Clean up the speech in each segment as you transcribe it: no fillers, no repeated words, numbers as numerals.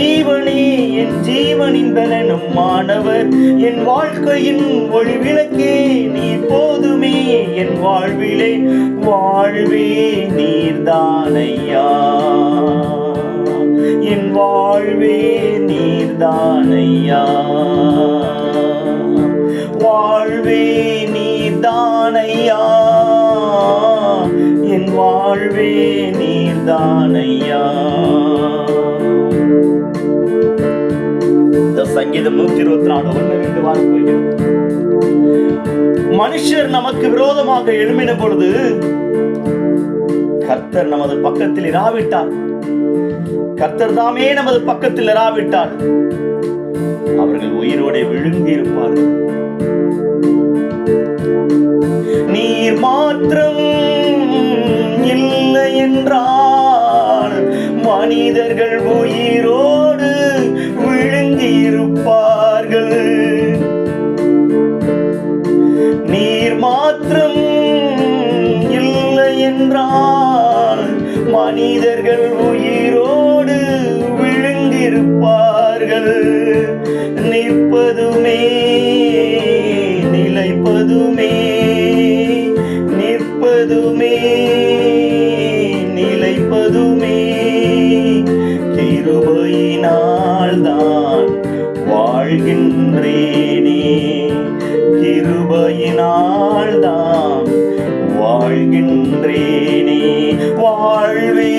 ஜீவனே என் ஜீவனின் பலனும் மாணவர், என் வாழ்க்கையின் ஒளி விளக்கே நீ போதுமே என் வாழ்விலே. வாழ்வே நீர்தானையா, என் வாழ்வே நீர்தானையா, வாழ்வே நீர்தானையா, என் வாழ்வே நீர்தானையா. சங்கீதம் 124 1-2 மனுஷர் நமக்கு விரோதமாக எழும்பின பொழுது கர்த்தர் நமது பக்கத்தில் இராவிட்டார், கர்த்தர் தாமே நமது பக்கத்தில் இராவிட்டார், அவர்கள் உயிரோட விழுங்கி இருப்பார்கள். நீர் மாத்திரம் இல்லை என்றால் மனிதர்கள் உயிரோடு விழுங்கி இருப்பார்கள். நீர் மாத்திரம் இல்லை என்றால் மனிதர்கள் உயிரோடு விழுங்கி இருப்பார்கள். நிற்பதுமே நிலைப்பதுமே, நிற்பதுமே நிலைப்பதுமே கிருபையினால் தான் வாழ்கின்றேனே, கிருபையினால் தான் வாழ்கின்றேனே. வாழ்வே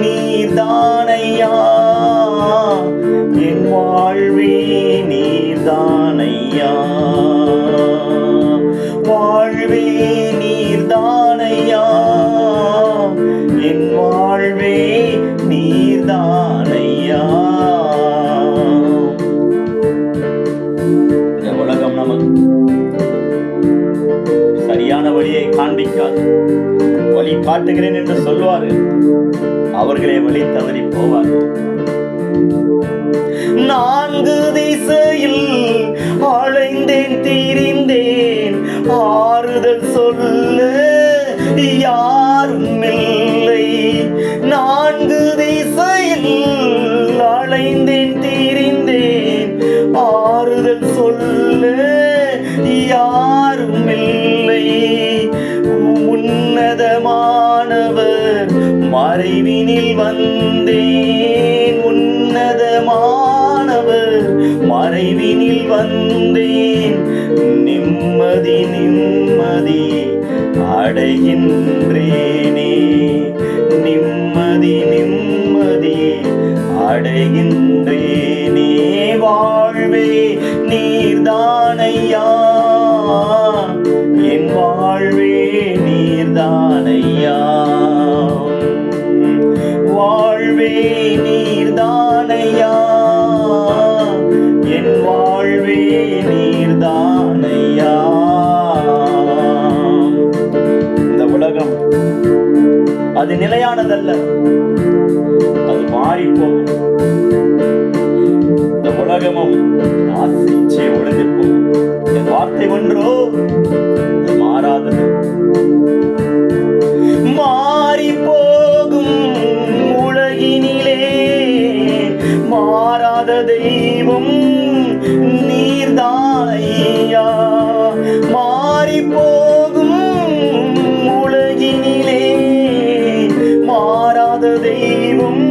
நீர்தானையா, என் வாழ்வே நீர்தானையா, வாழ்வே நீர்தானையா, என் வாழ்வே நீர்தானையா. இந்த உலகம் நமக்கு சரியான வழியை காண்பிக்காது. வழி காட்டுகிறேன் என்று சொல்வார்கள், அவர்களே வழி தவறி போவார்கள். 4 திசையில் அலைந்தேன் திரிந்தேன், ஆறுதல் சொல்ல யாரும் இல்லை. 4 திசையில் அலைந்தேன் திரிந்தேன், ஆறுதல் சொல்ல யாரும் இல்லை. உன்னதமானவர் மறைவினில் வந்தேன், உன்னதமானவர் மறைவினில் வந்தேன். நிம்மதி நிம்மதி அடைகின்றேனே, நிம்மதி நிம்மதி அடைகின்றேனே. வாழ்வே நீர்தானையா, என் வாழ்வே நீர்தானையா, வாழ்வே நீர்தானையா, என் வாழ்வே நீர்தானையா. இந்த உலகம் அது நிலையானதல்ல, அது மாறிப்போகும். இந்த உலகமும் ஆசைச்சே ஒழிந்து போகும். என் வார்த்தை ஒன்றோ மாறாதது. மாறி போகும் உலகினிலே மாறாத தெய்வம் நீர்தானையா. மாறி போகும் உலகினிலே மாறாத தெய்வம்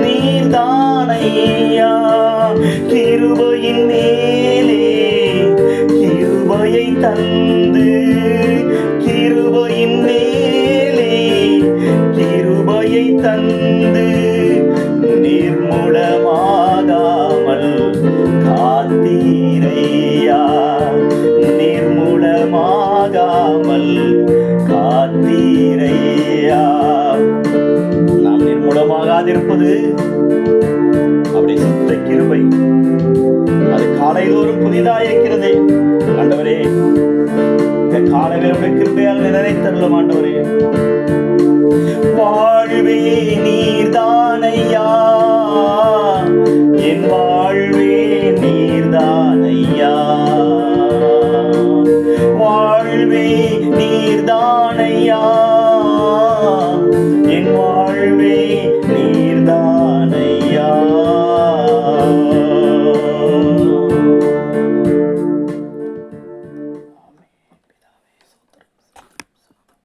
நீர்தானையா. கிருபையின் மேலே கிருபையை தந்து, கிருபையின் மேலே கிருபையை தந்து, நிர்மூலமாகாமல் காத்தீரையா, நிர்மூலமாகாமல் காத்தீரையா. நாம் நிர்மூலமாகாதிருப்பது அப்படி சுத்த கிருபை, அது காலைதோறும் புதிதாக இருக்கிறதே. ஆண்டவரே, இந்த காலவேளை கிருபையால் நிறைத்தருளும் ஆண்டவரே.